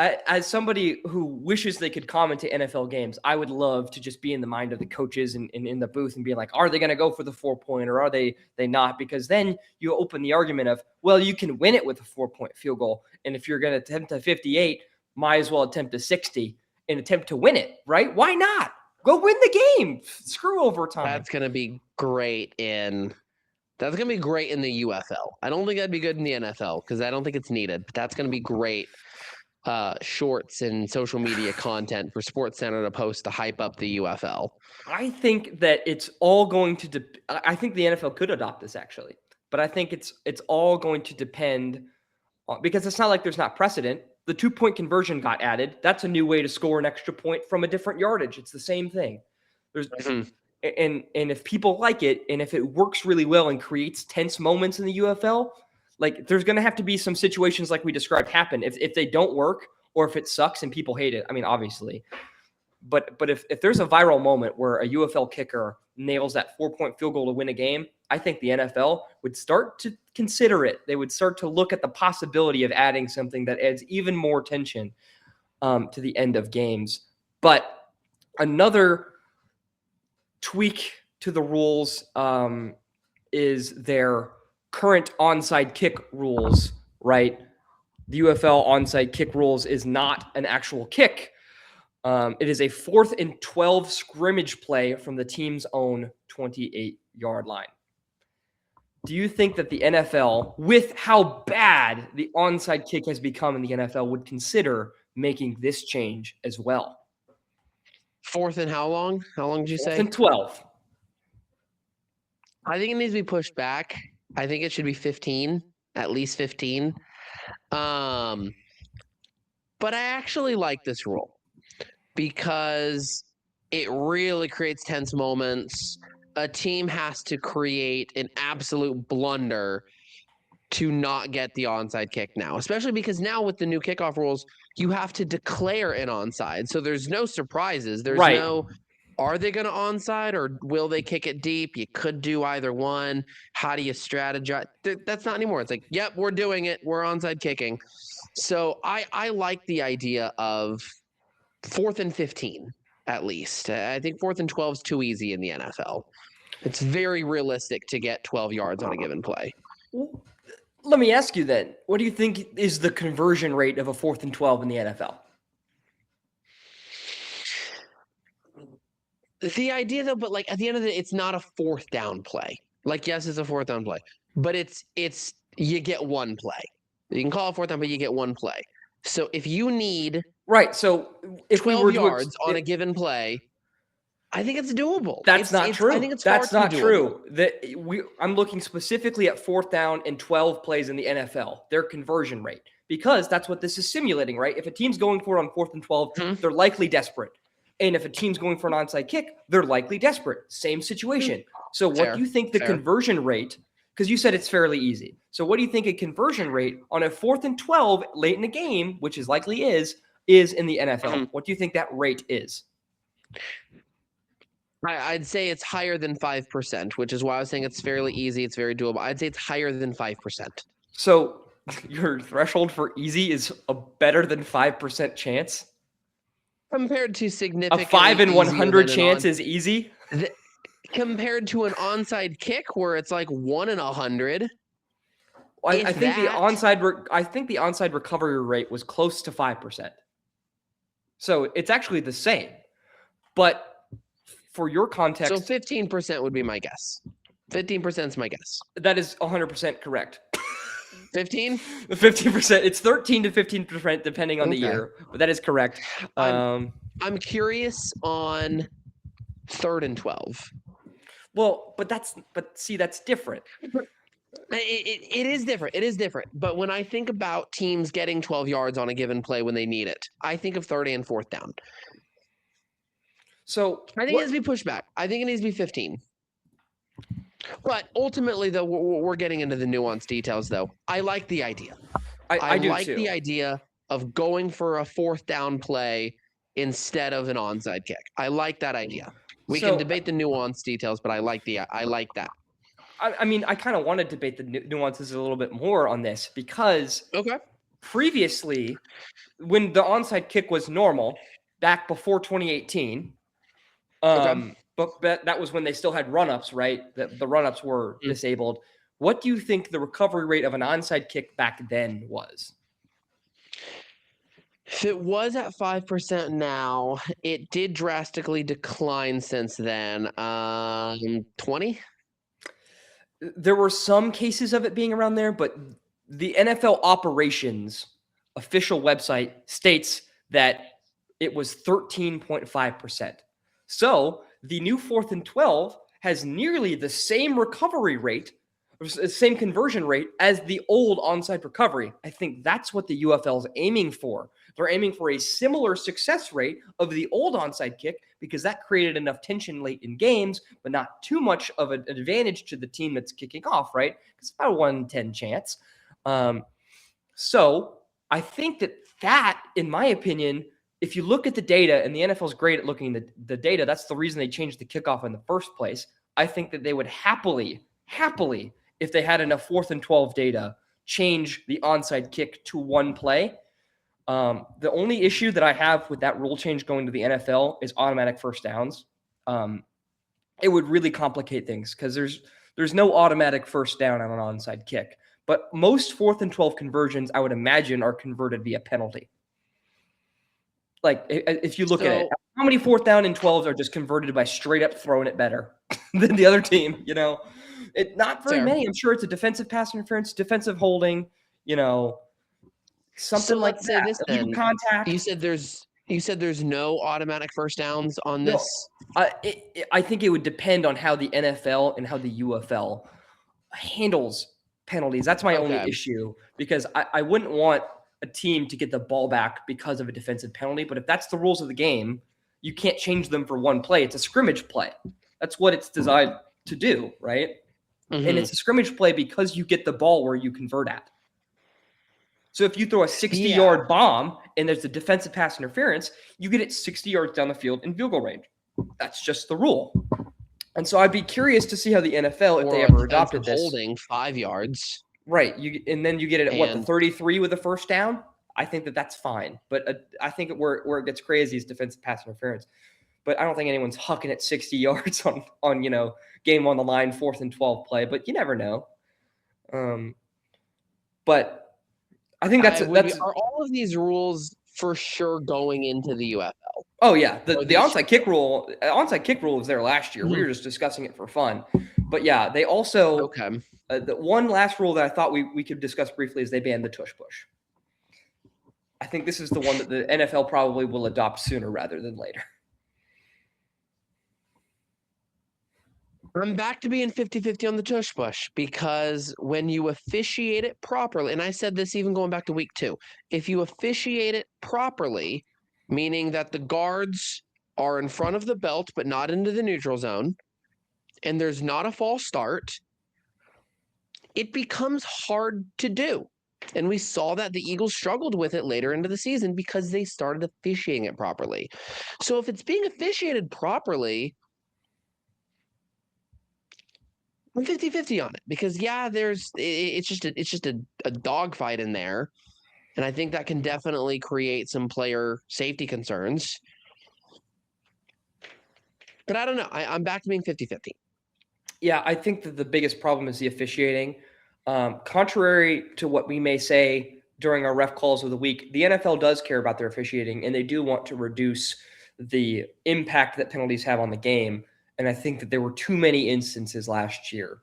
As somebody who wishes they could comment to NFL games, I would love to just be in the mind of the coaches and in the booth and be like, are they going to go for the 4-point or are they not? Because then you open the argument of, well, you can win it with a 4-point field goal. And if you're going to attempt a 58, might as well attempt a 60 and attempt to win it, right? Why not? Go win the game. Screw overtime. That's going to be great in the UFL. I don't think that'd be good in the NFL because I don't think it's needed. But that's going to be great shorts and social media content for SportsCenter to post to hype up the UFL. I think that it's all going to I think the NFL could adopt this actually, but I think it's all going to depend on, because it's not like there's not precedent. The 2-point conversion got added. That's a new way to score an extra point from a different yardage. It's the same thing. There's and if people like it, and if it works really well and creates tense moments in the UFL, like there's going to have to be some situations like we described happen. If they don't work or if it sucks and people hate it, I mean, obviously. But if there's a viral moment where a UFL kicker nails that 4-point field goal to win a game, I think the NFL would start to consider it. They would start to look at the possibility of adding something that adds even more tension to the end of games. But another tweak to the rules is their current onside kick rules, right? The UFL onside kick rules is not an actual kick. It is a 4th and 12 scrimmage play from the team's own 28-yard line. Do you think that the NFL, with how bad the onside kick has become in the NFL, would consider making this change as well? 4th and how long? How long did you say? 4th and 12. I think it needs to be pushed back. I think it should be 15, at least 15. But I actually like this rule because it really creates tense moments. A team has to create an absolute blunder to not get the onside kick now, especially because now with the new kickoff rules, you have to declare an onside. So there's no surprises. There's no, are they going to onside or will they kick it deep? You could do either one. How do you strategize? That's not anymore. It's like, yep, we're doing it. We're onside kicking. So I like the idea of 4th and 15, at least. I think 4th and 12 is too easy in the NFL. It's very realistic to get 12 yards on a given play. Let me ask you then, what do you think is the conversion rate of a 4th and 12 in the NFL? The idea though, but like at the end of the day, it's not a 4th down play. Like, yes, it's a 4th down play, but it's you get one play. You can call it 4th down, but you get one play. So if you need so if 12 we were yards on a given play, I think it's doable. That's not true. I think it's That's far not too true. doable. I'm looking specifically at 4th down and 12 plays in the NFL, their conversion rate, because that's what this is simulating, right? If a team's going for it on 4th and 12, they're likely desperate. And if a team's going for an onside kick, they're likely desperate. Same situation. So what do you think the conversion rate, because you said it's fairly easy. So what do you think a conversion rate on a 4th and 12 late in the game, which is likely is in the NFL? What do you think that rate is? I'd say it's higher than 5%, which is why I was saying it's fairly easy. It's very doable. I'd say it's higher than 5%. So your threshold for easy is a better than 5% chance? Compared to significantly a 5 in 100 chance is easy? Compared to an onside kick where it's like 1 in 100. I think the onside recovery rate was close to 5%. So it's actually the same. But for your context, so 15% would be my guess. 15% is my guess. That is 100% correct. 15? 15%. It's 13 to 15% depending on the year, but that is correct. I'm curious on 3rd and 12. Well, that's different. It is different. It is different. But when I think about teams getting 12 yards on a given play when they need it, I think of 3rd and 4th down. So I think it needs to be pushed back. I think it needs to be 15. But ultimately, though, we're getting into the nuanced details, though. I like the idea. I do like the idea of going for a 4th down play instead of an onside kick. I like that idea. We can debate the nuanced details, but I like that. I mean, I kind of want to debate the nuances a little bit more on this because previously, when the onside kick was normal, back before 2018, but that was when they still had run-ups, right? The run-ups were disabled. What do you think the recovery rate of an onside kick back then was? If it was at 5% now, it did drastically decline since then. 20? There were some cases of it being around there, but the NFL operations official website states that it was 13.5%. So the new 4th and 12 has nearly the same recovery rate, same conversion rate as the old onside recovery. I think that's what the UFL is aiming for. They're aiming for a similar success rate of the old onside kick because that created enough tension late in games, but not too much of an advantage to the team that's kicking off, right? Because it's about a 1 in 10 chance. So I think that, in my opinion, if you look at the data, and the NFL is great at looking at the data, that's the reason they changed the kickoff in the first place. I think that they would happily, if they had enough 4th and 12 data, change the onside kick to one play. The only issue that I have with that rule change going to the NFL is automatic first downs. It would really complicate things because there's no automatic first down on an onside kick. But most 4th and 12 conversions, I would imagine, are converted via penalty. Like, if you look at it, how many 4th down and 12s are just converted by straight up throwing it better than the other team? You know, not very many. I'm sure it's a defensive pass interference, defensive holding, something like that. Say this then. Contact. You said there's no automatic first downs on this. I think it would depend on how the NFL and how the UFL handles penalties. That's my only issue, because I wouldn't want a team to get the ball back because of a defensive penalty. But if that's the rules of the game, you can't change them for one play. It's a scrimmage play. That's what it's designed to do, right? Mm-hmm. And it's a scrimmage play because you get the ball where you convert at. So if you throw a 60-yard bomb and there's a defensive pass interference, you get it 60 yards down the field in field goal range. That's just the rule. And so I'd be curious to see how the NFL, if they ever adopted this. Holding 5 yards. Right. And then you get it at the 33 with a first down? I think that's fine. But I think where it gets crazy is defensive pass interference. But I don't think anyone's hucking at 60 yards on game on the line, 4th and 12 play. But you never know. But I think that's are all of these rules for sure going into the UFL? Oh yeah, the onside kick rule was there last year. Mm-hmm. We were just discussing it for fun. But yeah, they also the one last rule that I thought we could discuss briefly is they banned the tush push. I think this is the one that the NFL probably will adopt sooner rather than later. I'm back to being 50-50 on the tush push, because when you officiate it properly, and I said this even going back to week 2, if you officiate it properly, meaning that the guards are in front of the belt but not into the neutral zone, and there's not a false start, it becomes hard to do. And we saw that the Eagles struggled with it later into the season because they started officiating it properly. So if it's being officiated properly, I'm 50-50 on it, because it's just a dogfight in there. And I think that can definitely create some player safety concerns. But I don't know. I'm back to being 50-50. Yeah, I think that the biggest problem is the officiating. Contrary to what we may say during our ref calls of the week, the NFL does care about their officiating, and they do want to reduce the impact that penalties have on the game. And I think that there were too many instances last year.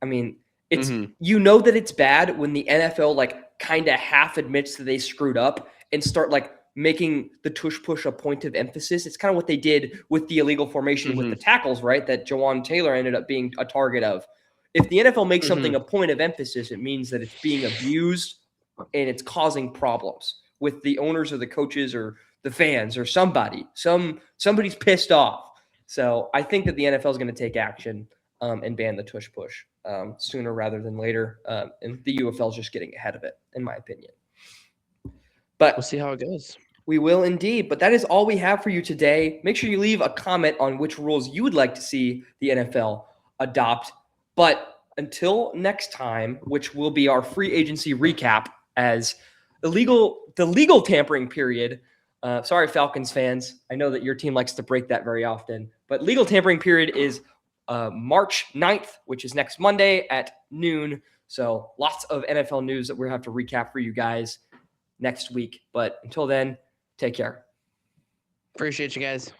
I mean, it's that it's bad when the NFL kind of half admits that they screwed up and start making the tush push a point of emphasis. It's kind of what they did with the illegal formation with the tackles, right? That Jawan Taylor ended up being a target of. If the NFL makes something a point of emphasis, it means that it's being abused and it's causing problems with the owners or the coaches or the fans or somebody. Somebody's pissed off. So I think that the NFL is going to take action and ban the tush push sooner rather than later. And the UFL is just getting ahead of it, in my opinion. But we'll see how it goes. We will indeed. But that is all we have for you today. Make sure you leave a comment on which rules you would like to see the NFL adopt. But until next time, which will be our free agency recap, as the legal tampering period. Sorry, Falcons fans. I know that your team likes to break that very often, but legal tampering period is March 9th, which is next Monday at noon. So lots of NFL news that we'll have to recap for you guys next week. But until then, take care. Appreciate you guys.